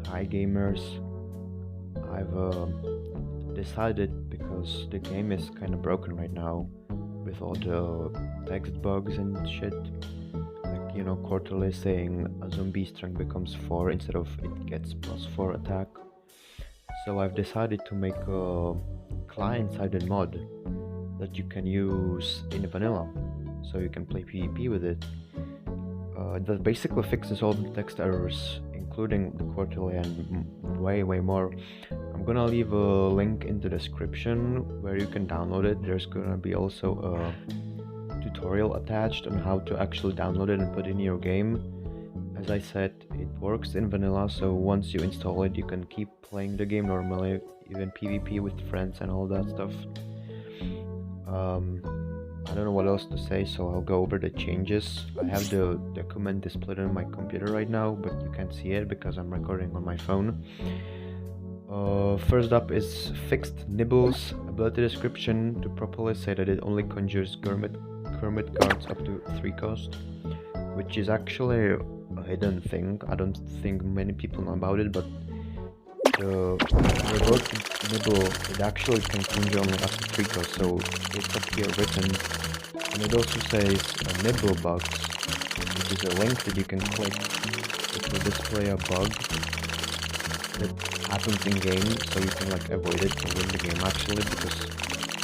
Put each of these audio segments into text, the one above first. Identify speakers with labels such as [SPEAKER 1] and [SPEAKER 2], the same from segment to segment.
[SPEAKER 1] Hi gamers, I've decided, because the game is kind of broken right now with all the text bugs and shit, like quarterly saying a zombie strength becomes 4 instead of it gets +4 attack. So I've decided to make a client-sided mod that you can use in vanilla, so you can play PvP with it. That basically fixes all the text errors, including the quarterly and way more. I'm gonna leave a link in the description where you can download it. There's gonna be also a tutorial attached on how to actually download it and put it in your game. As I said, it works in vanilla, so once you install it you can keep playing the game normally, even PvP with friends and all that stuff. I don't know what else to say, so I'll go over the changes. I have the document displayed on my computer right now, but you can't see it because I'm recording on my phone. First up is fixed Nibble's ability description to properly say that it only conjures Gourmet cards up to 3 cost, which is actually a hidden thing. I don't think many people know about it, but the revoked Nibble, it actually can conjure only up to 3 cost, so it's up here written. And it also says Nibble bugs, which is a link that you can click. It will display a bug that happens in game, so you can avoid it to win the game actually, because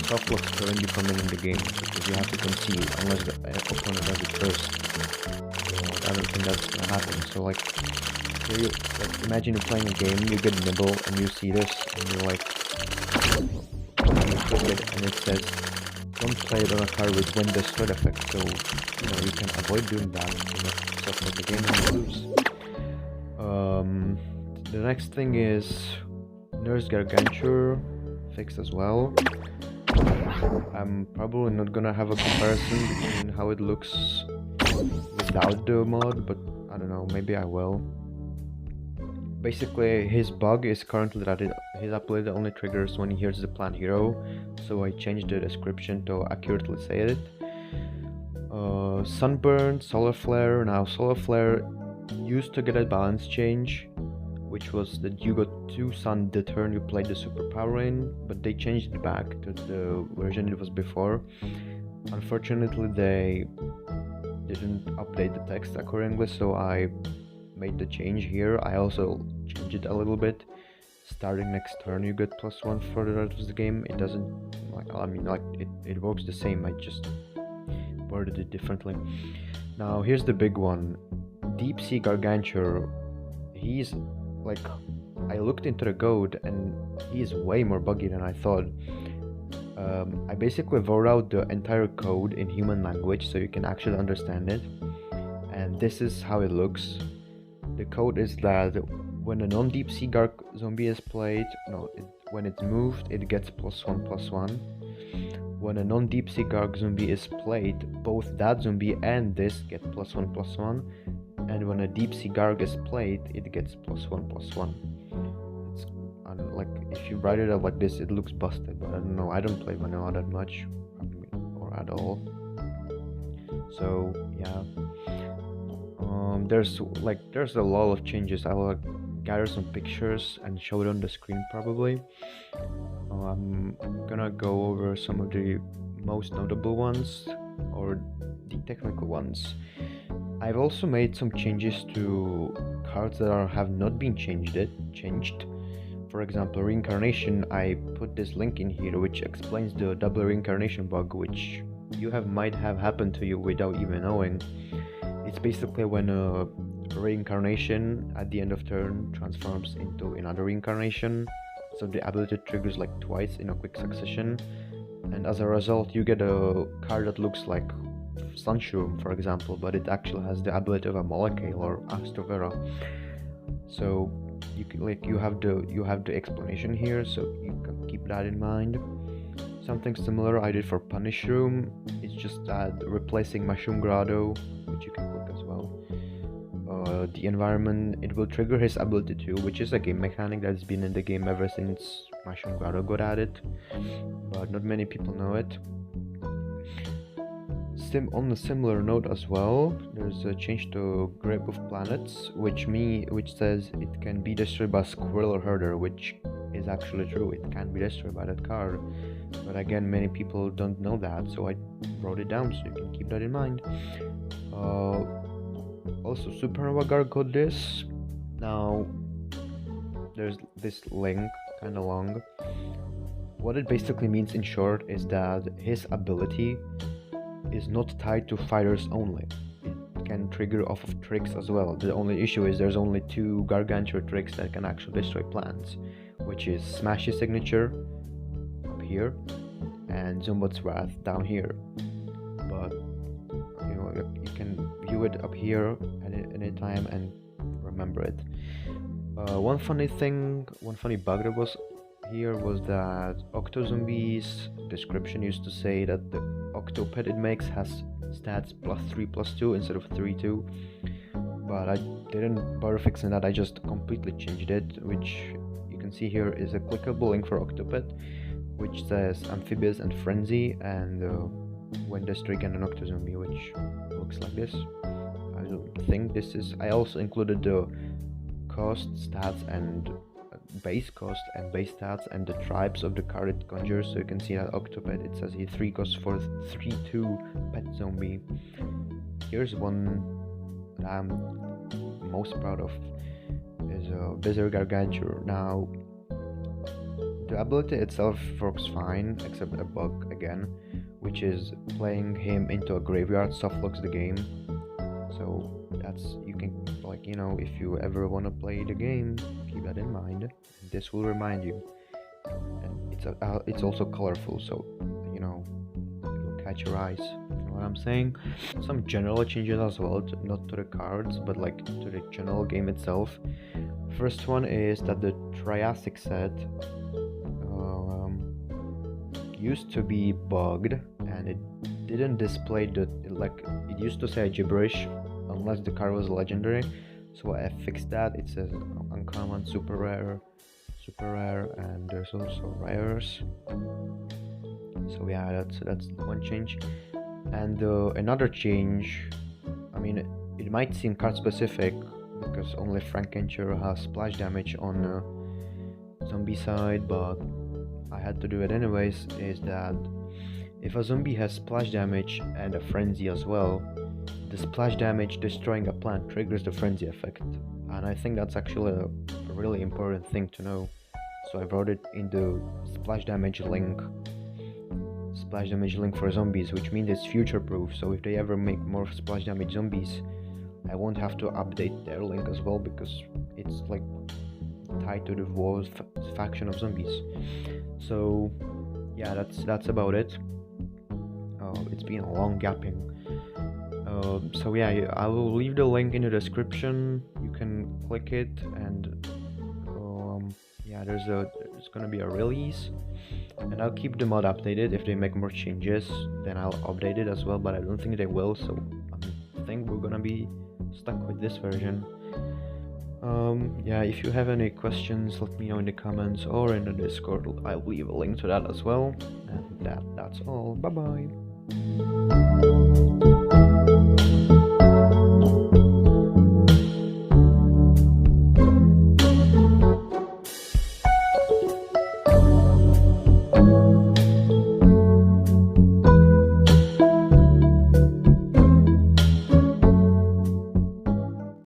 [SPEAKER 1] soft locks prevent you from winning the game, because you have to concede unless the opponent does it first. So I don't think that's gonna happen. So here you, imagine you're playing a game, you get Nibble and you see this and you're you click it and it says don't play it on a card with win this threat effect, so you can avoid doing that and not suffer the game and you lose. The next thing is Nurse Gargantuar fixed as well. I'm probably not gonna have a comparison between how it looks without the mod, but I don't know, maybe I will. Basically, his bug is currently that his ability only triggers when he hears the plant hero, so I changed the description to accurately say it. Sunburn, Solar Flare. Now Solar Flare used to get a balance change, which was that you got 2 sun the turn you played the superpower in, but they changed it back to the version it was before. Unfortunately, they didn't update the text accordingly, so I made the change here. I also changed it a little bit. Starting next turn you get +1 for the rest of the game. It doesn't it works the same, I just worded it differently. Now here's the big one. Deep Sea Gargantuar. He's I looked into the code and he's way more buggy than I thought. I basically wrote out the entire code in human language so you can actually understand it, and this is how it looks. The code is that when a non-deep sea garg zombie is played, when it's moved, it gets +1/+1. When a non-deep sea garg zombie is played, both that zombie and this get +1/+1. And when a deep sea garg is played, it gets +1/+1. It's if you write it out like this, it looks busted, but I don't know. I don't play vanilla that much, or at all. So yeah. There's a lot of changes. I will gather some pictures and show it on the screen probably. I'm gonna go over some of the most notable ones, or the technical ones. I've also made some changes to cards that have not been changed. For example, reincarnation. I put this link in here which explains the double reincarnation bug, which might have happened to you without even knowing. It's basically when a reincarnation at the end of turn transforms into another reincarnation, so the ability triggers twice in a quick succession, and as a result you get a card that looks like Sunshroom, for example, but it actually has the ability of a molecule or Astrovera. So you have the explanation here, so you can keep that in mind. Something similar I did for Punish Room. It's just that replacing Mushroom Grotto, which you can click as well. The environment, it will trigger his ability too, which is a game mechanic that's been in the game ever since Mushroom Grotto got added, but not many people know it. on a similar note as well, there's a change to Grip of Planets, which says it can be destroyed by Squirrel or Herder, which is actually true. It can be destroyed by that card. But again, many people don't know that, so I wrote it down so you can keep that in mind. Also, Supernova Guard got this. Now, there's this link, kinda long. What it basically means in short is that his ability is not tied to fighters only. It can trigger off of tricks as well. The only issue is there's only 2 Gargantuar tricks that can actually destroy plants, which is Smashy Signature up here and Zumbot's Wrath down here. But you know, you can view it up here at any time and remember it. One funny bug that was here was that Octozombies description used to say that the Octopet it makes has stats +3/+2 instead of 3/2, but I didn't bother fixing that. I just completely changed it, which you can see here is a clickable link for Octopet, which says Amphibious and Frenzy, and when the Streak and an Octozombie, which looks like this. I don't think this is. I also included the cost, stats, and base cost and base stats and the tribes of the card it conjures, so you can see that Octopet, it says here 3 costs for 3/2 pet zombie. Here's one that I'm most proud of, is PvZ Gargantuar. Now, the ability itself works fine, except a bug again, which is playing him into a graveyard softlocks the game. So that's, you can, like, you know, if you ever want to play the game, keep that in mind. This will remind you, and it's also colorful, so you know it will catch your eyes. You know what I'm saying? Some general changes as well, not to the cards, but like to the general game itself. First one is that the Triassic set used to be bugged, and it didn't display the, like, it used to say gibberish unless the card was legendary. So I fixed that. It says uncommon, super rare, and there's also rares. So yeah, that's one change. And another change, I mean, it might seem card specific because only Frankenture has splash damage on zombie side, but I had to do it anyways, is that if a zombie has splash damage and a frenzy as well, the splash damage destroying a plant triggers the frenzy effect, and I think that's actually a really important thing to know. So I wrote it in the splash damage link for zombies, which means it's future proof. So if they ever make more splash damage zombies, I won't have to update their link as well, because it's like tied to the War's faction of zombies. So yeah, that's about it. It's been a long gapping. So yeah, I will leave the link in the description. You can click it, and yeah, there's gonna be a release, and I'll keep the mod updated. If they make more changes, then I'll update it as well, but I don't think they will, so I think we're gonna be stuck with this version. Yeah, if you have any questions, let me know in the comments or in the Discord. I'll leave a link to that as well. And that's all. Bye bye.